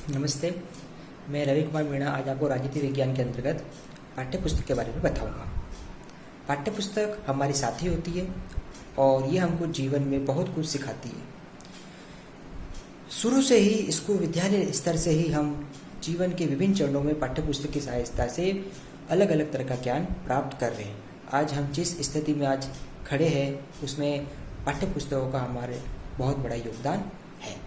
नमस्ते। मैं रवि कुमार मीणा आज आपको राजनीति विज्ञान के अंतर्गत पाठ्य पुस्तक के बारे में बताऊंगा। पाठ्य पुस्तक हमारी साथी होती है और ये हमको जीवन में बहुत कुछ सिखाती है। शुरू से ही स्कूल विद्यालय स्तर से ही हम जीवन के विभिन्न चरणों में पाठ्य पुस्तक की सहायता से अलग अलग तरह का ज्ञान प्राप्त कर रहे हैं। आज हम जिस स्थिति में आज खड़े हैं उसमें पाठ्य पुस्तकों का हमारे बहुत बड़ा योगदान है।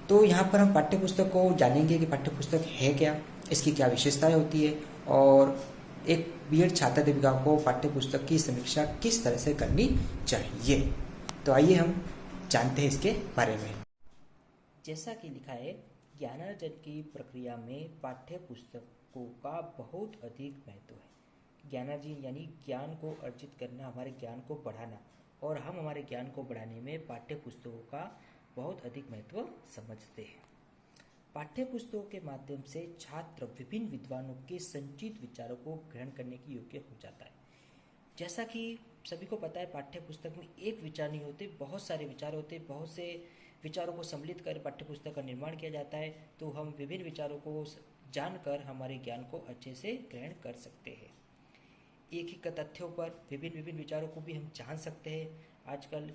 तो यहाँ पर हम पाठ्य पुस्तक को जानेंगे कि पाठ्य पुस्तक है क्या, इसकी क्या विशेषताएं होती है और एक बीएड छात्र दीपिका को पाठ्य पुस्तक की समीक्षा किस तरह से करनी चाहिए। तो आइए हम जानते हैं इसके बारे में। जैसा कि लिखा है, ज्ञानार्जन की प्रक्रिया में पाठ्य पुस्तकों का बहुत अधिक महत्व है। ज्ञानार्जन यानी ज्ञान को अर्जित करना, हमारे ज्ञान को बढ़ाना, और हम हमारे ज्ञान को बढ़ाने में पाठ्य पुस्तकों का बहुत अधिक महत्व समझते हैं। पाठ्य पुस्तकों के माध्यम से छात्र विभिन्न विद्वानों के संचित विचारों को ग्रहण करने की योग्य हो जाता है। जैसा कि सभी को पता है, पाठ्य पुस्तक में एक विचार नहीं होते, बहुत सारे विचार होते। बहुत से विचारों को सम्मिलित कर पाठ्य पुस्तक का निर्माण किया जाता है। तो हम विभिन्न विचारों को जानकर हमारे ज्ञान को अच्छे से ग्रहण कर सकते हैं। एक ही तथ्यों पर विभिन्न विचारों को भी हम जान सकते हैं। आजकल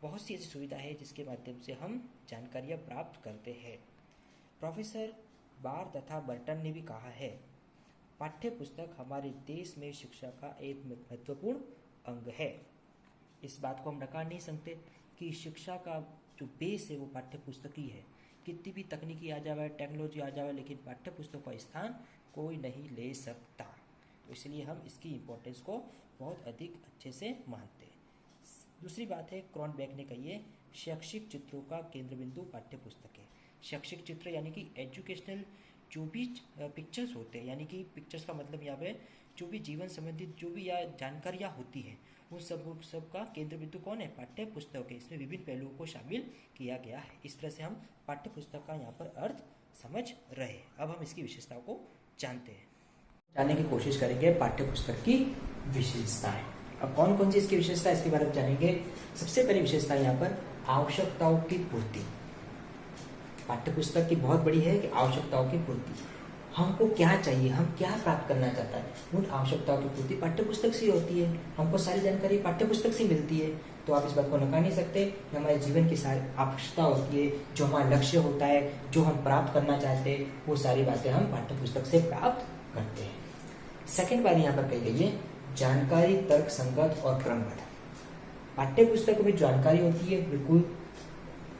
बहुत सी ऐसी सुविधा है जिसके माध्यम से हम जानकारियाँ प्राप्त करते हैं। प्रोफेसर बार तथा बर्टन ने भी कहा है, पाठ्य पुस्तक हमारे देश में शिक्षा का एक महत्वपूर्ण अंग है। इस बात को हम नकार नहीं सकते कि शिक्षा का जो बेस है वो पाठ्य पुस्तक ही है। कितनी भी तकनीकी आ जाए, टेक्नोलॉजी आ जाए, लेकिन पाठ्य पुस्तक का स्थान कोई नहीं ले सकता। तो इसलिए हम इसकी इम्पोर्टेंस को बहुत अधिक अच्छे से मानते हैं। दूसरी बात है, क्रॉनबेक ने कही है, शैक्षिक चित्रों का केंद्र बिंदु पाठ्य पुस्तक है। शैक्षिक चित्र यानी कि एजुकेशनल जो भी पिक्चर्स होते हैं, यानी कि पिक्चर्स का मतलब यहाँ पे जो भी जीवन संबंधित जो भी या जानकारियाँ होती हैं, उन सब का केंद्र बिंदु कौन है? पाठ्य पुस्तक है। इसमें विभिन्न पहलुओं को शामिल किया गया है। इस तरह से हम पाठ्य पुस्तक का यहाँ पर अर्थ समझ रहे। अब हम इसकी विशेषताओं को जानते हैं, जानने की कोशिश करेंगे पाठ्य पुस्तक की विशेषताएं। अब कौन कौन सी इसकी विशेषता, इसके बारे में जानेंगे। सबसे पहली विशेषता यहाँ पर आवश्यकताओं की पूर्ति। पाठ्य पुस्तक की बहुत बड़ी है कि आवश्यकताओं की पूर्ति। हमको क्या चाहिए, हम क्या प्राप्त करना चाहता है, उन आवश्यकताओं की पूर्ति पाठ्य पुस्तक से होती है। हमको सारी जानकारी पाठ्य पुस्तक से मिलती है। तो आप इस बात को नकार नहीं सकते कि हमारे जीवन की सारी आवश्यकता होती है, जो हमारा लक्ष्य होता है, जो हम प्राप्त करना चाहते हैं, वो सारी बातें हम पाठ्य पुस्तक से प्राप्त करते हैं। सेकेंड बात यहाँ पर कही गई है, जानकारी तर्क संगत और क्रमबद्ध। पाठ्य पुस्तक में जानकारी होती है बिल्कुल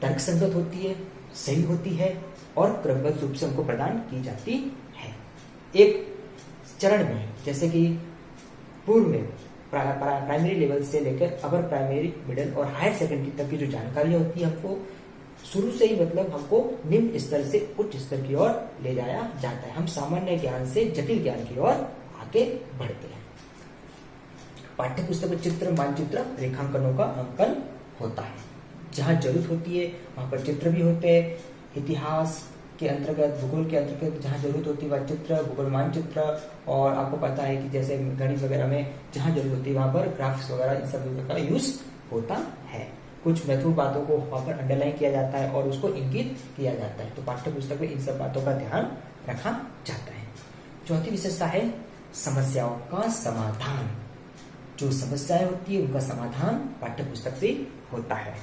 तर्क संगत होती है, सही होती है और क्रमबद्ध रूप से हमको प्रदान की जाती है। एक चरण में, जैसे कि पूर्व में प्राइमरी लेवल से लेकर अपर प्राइमरी, मिडिल और हायर सेकेंडरी तक की जो जानकारी होती है, हमको शुरू से ही मतलब हमको निम्न स्तर से उच्च स्तर की ओर ले जाया जाता है। हम सामान्य ज्ञान से जटिल ज्ञान की ओर आगे बढ़ते हैं। पाठ्य पुस्तक में चित्र, मानचित्र, रेखांकनों का अंकन होता है। जहाँ जरूरत होती है वहां पर चित्र भी होते हैं। इतिहास के अंतर्गत, भूगोल के अंतर्गत जहाँ जरूरत होती है वह चित्र, भूगोल मानचित्र, और आपको पता है कि जैसे गणित वगैरह में जहाँ जरूरत होती है वहां पर ग्राफ्स वगैरह इन सब का यूज होता है। कुछ महत्वपूर्ण बातों को वहां पर अंडरलाइन किया जाता है और उसको इंगित किया जाता है। तो पाठ्य पुस्तक में इन सब बातों का ध्यान रखा जाता है। चौथी विशेषता है समस्याओं का समाधान। जो समस्याएं होती है उनका समाधान पाठ्य पुस्तक से होता है।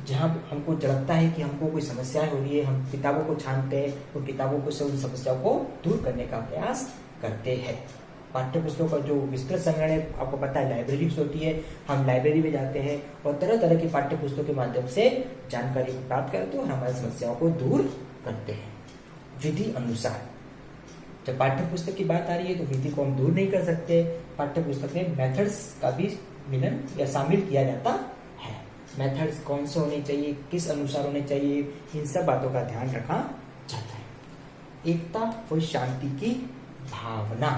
जहाँ हमको लगता है कि हमको कोई समस्या हो रही है, हम किताबों को छानते हैं और किताबों से उन समस्याओं को दूर करने का प्रयास करते हैं। पाठ्य पुस्तकों का जो विस्तृत संग्रह है, आपको पता है लाइब्रेरीज होती है, हम लाइब्रेरी में जाते हैं और तरह तरह की पाठ्य पुस्तकों के माध्यम से जानकारी को प्राप्त करते हैं और हमारी समस्याओं को दूर करते हैं। विधि अनुसार, जब पाठ्य पुस्तक की बात आ रही है तो विधि को हम दूर नहीं कर सकते। पाठ्य पुस्तक में मेथड्स का भी मिलन या शामिल किया जाता है। मेथड्स कौन से होने चाहिए, किस अनुसार होने चाहिए, इन सब बातों का ध्यान रखा जाता है। एकता और शांति की भावना।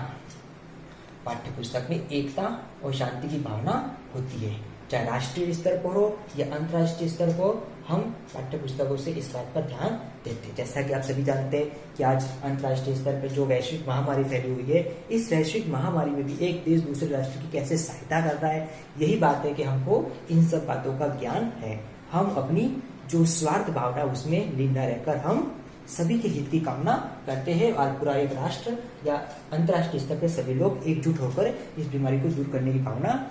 पाठ्य पुस्तक में एकता और शांति की भावना होती है। चाहे राष्ट्रीय स्तर पर हो या अंतर्राष्ट्रीय स्तर पर हो, हम पाठ्य पुस्तकों से इस बात पर ध्यान देते हैं। जैसा कि आप सभी जानते हैं कि आज अंतर्राष्ट्रीय स्तर पर जो वैश्विक महामारी फैली हुई है, इस वैश्विक महामारी में भी एक देश दूसरे राष्ट्र की कैसे सहायता कर रहा है, यही बात है कि हमको इन सब बातों का ज्ञान है। हम अपनी जो स्वार्थ भावना उसमें लीन न रहकर हम सभी के हित की कामना करते हैं और पूरा एक राष्ट्र या अंतर्राष्ट्रीय स्तर पर सभी लोग एकजुट होकर इस बीमारी को दूर करने की भावना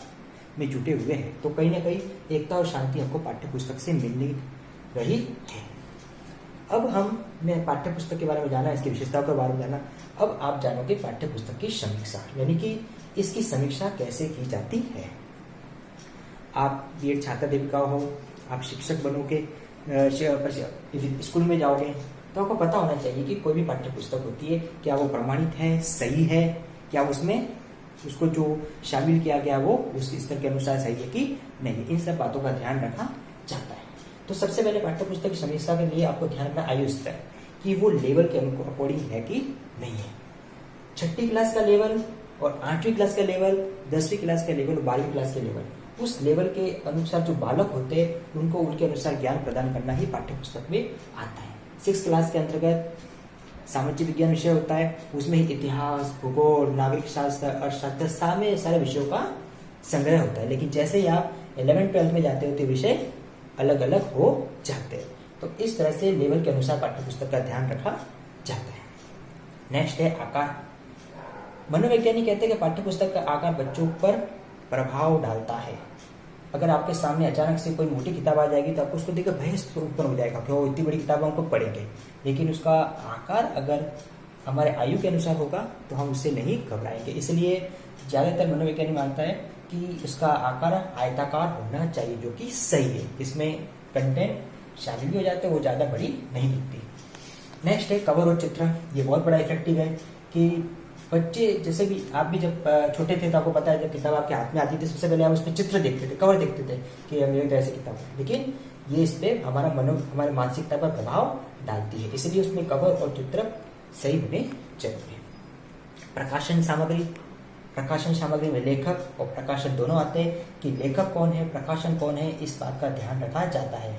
में जुटे हुए हैं। तो कहीं ना कहीं एकता और शांति हमको पाठ्य पुस्तक से मिल रही है। अब हमने पाठ्य पुस्तक के बारे में जाना, इसकी विशेषताओं के बारे में जाना। अब आप जानोगे पाठ्य पुस्तक की समीक्षा, यानी कि इसकी समीक्षा कैसे की जाती है। आप बीएड छात्र देविका हो, आप शिक्षक बनोगे, स्कूल में जाओगे तो आपको पता होना चाहिए कि कोई भी पाठ्य पुस्तक होती है क्या वो प्रमाणित है, सही है, क्या उसमें उसको जो शामिल किया गया वो उस स्तर के अनुसार सही है कि नहीं। इन सब बातों का ध्यान रखा जाता है। तो सबसे पहले पाठ्य पुस्तक की समीक्षा के लिए आपको ध्यान रखना आयु स्तर, कि वो लेवल के अकॉर्डिंग है कि नहीं है। 6ठी क्लास का लेवल और 8वीं क्लास का लेवल, 10वीं क्लास का लेवल और 12वीं क्लास के लेवल, उस लेवल के अनुसार जो बालक होते हैं उनको उनके अनुसार ज्ञान प्रदान करना ही पाठ्य पुस्तक में आता है। 6th क्लास के अंतर्गत सामाजिक विज्ञान विषय होता है, उसमें ही इतिहास, भूगोल, नागरिक शास्त्र, अर्थशास्त्र सारे विषयों का संग्रह होता है। लेकिन जैसे ही आप 11th-12th में जाते हो तो विषय अलग अलग हो जाते हैं। तो इस तरह से लेवल के अनुसार पाठ्य पुस्तक का ध्यान रखा जाता है। नेक्स्ट है आकार। मनोवैज्ञानिक कहते हैं कि पाठ्य पुस्तक का आकार बच्चों पर प्रभाव डालता है। अगर आपके सामने अचानक से कोई मोटी किताब आ जाएगी तो आपको उसको देखकर भय उत्पन्न हो जाएगा कि वो इतनी बड़ी किताब हमको पढ़ेंगे, लेकिन उसका आकार अगर हमारे आयु के अनुसार होगा तो हम उससे नहीं घबराएंगे। इसलिए ज्यादातर मनोवैज्ञानिक मानता है कि उसका आकार आयताकार होना चाहिए, जो कि सही है, जिसमें कंटेंट शामिल भी हो जाते हैं, वो ज्यादा बड़ी नहीं दिखती। नेक्स्ट है कवर और चित्र। ये बहुत बड़ा इफेक्टिव है कि बच्चे, जैसे भी आप भी जब छोटे थे तो आपको पता है जब किताब आपके हाथ में आती थी सबसे पहले आप उसमें चित्र देखते थे, कवर देखते थे कि मेरे तो ऐसी किताब है, लेकिन ये इस पे हमारे मानसिकता पर प्रभाव डालती है। इसलिए उसमें कवर और चित्र सही होने चाहिए। प्रकाशन सामग्री में लेखक और प्रकाशन दोनों आते हैं कि लेखक कौन है, प्रकाशन कौन है, इस बात का ध्यान रखा जाता है।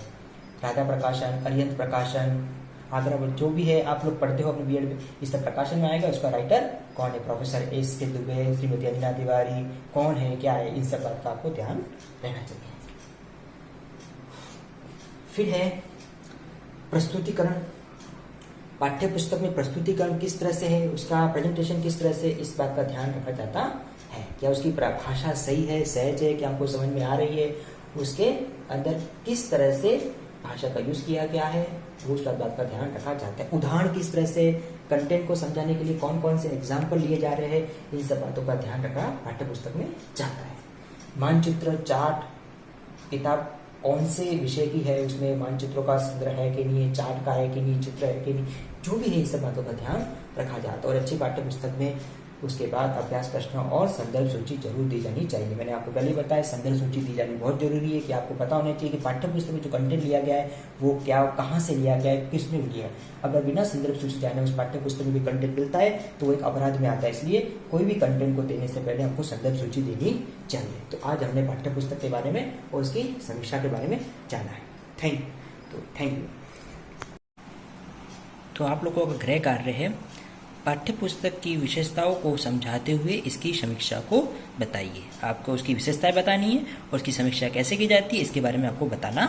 राधा प्रकाशन, अरिहंत प्रकाशन, आगरा, जो भी है आप लोग पढ़ते हो अपने बीएड में, इस तरह प्रकाशन में आएगा। उसका राइटर कौन है, प्रोफेसर एस के दुबे, श्रीमती अनिला तिवारी कौन है, क्या है, इन सब बात का आपको ध्यान रहना चाहिए। फिर है प्रस्तुतिकरण। पाठ्य पुस्तक में प्रस्तुतिकरण किस तरह से है, उसका प्रेजेंटेशन किस तरह से, इस बात का ध्यान रखा जाता है। क्या उसकी भाषा सही है, सहज है, क्या हमको समझ में आ रही है, उसके अंदर किस तरह से भाषा का यूज किया गया है, वो उस बात का ध्यान रखा जाता है। उदाहरण किस तरह से, कंटेंट को समझाने के लिए कौन कौन से एग्जाम्पल लिए जा रहे हैं, इन सब बातों का ध्यान रखा पाठ्य पुस्तक में जाता है। मानचित्र, चार्ट, किताब कौन से विषय की है, उसमें मानचित्रों का संग्रह है कि नहीं, चार्ट का है कि नहीं, चित्र है कि नहीं, जो भी है इन सब बातों का ध्यान रखा जाता है। और अच्छी पाठ्य पुस्तक में उसके बाद अभ्यास प्रश्न और संदर्भ सूची जरूर दी जानी चाहिए। मैंने आपको पहले बताया संदर्भ सूची दी जानी बहुत जरूरी है कि आपको पता होना चाहिए कि पाठ्य पुस्तक में जो कंटेंट लिया गया है वो क्या, कहाँ से लिया गया है, किसने लिया है। अगर बिना संदर्भ सूची जाने उस पाठ्य पुस्तक में भी कंटेंट मिलता है तो वो एक अपराध में आता है। इसलिए कोई भी कंटेंट को देने से पहले हमको संदर्भ सूची देनी चाहिए। तो आज हमने पाठ्य पुस्तक के बारे में और उसकी समीक्षा के बारे में जाना है। Thank you. तो आप लोगों का गृह कार्य है पाठ्य पुस्तक की विशेषताओं को समझाते हुए इसकी समीक्षा को बताइए। आपको उसकी विशेषताएं बतानी है और उसकी समीक्षा कैसे की जाती है इसके बारे में आपको बताना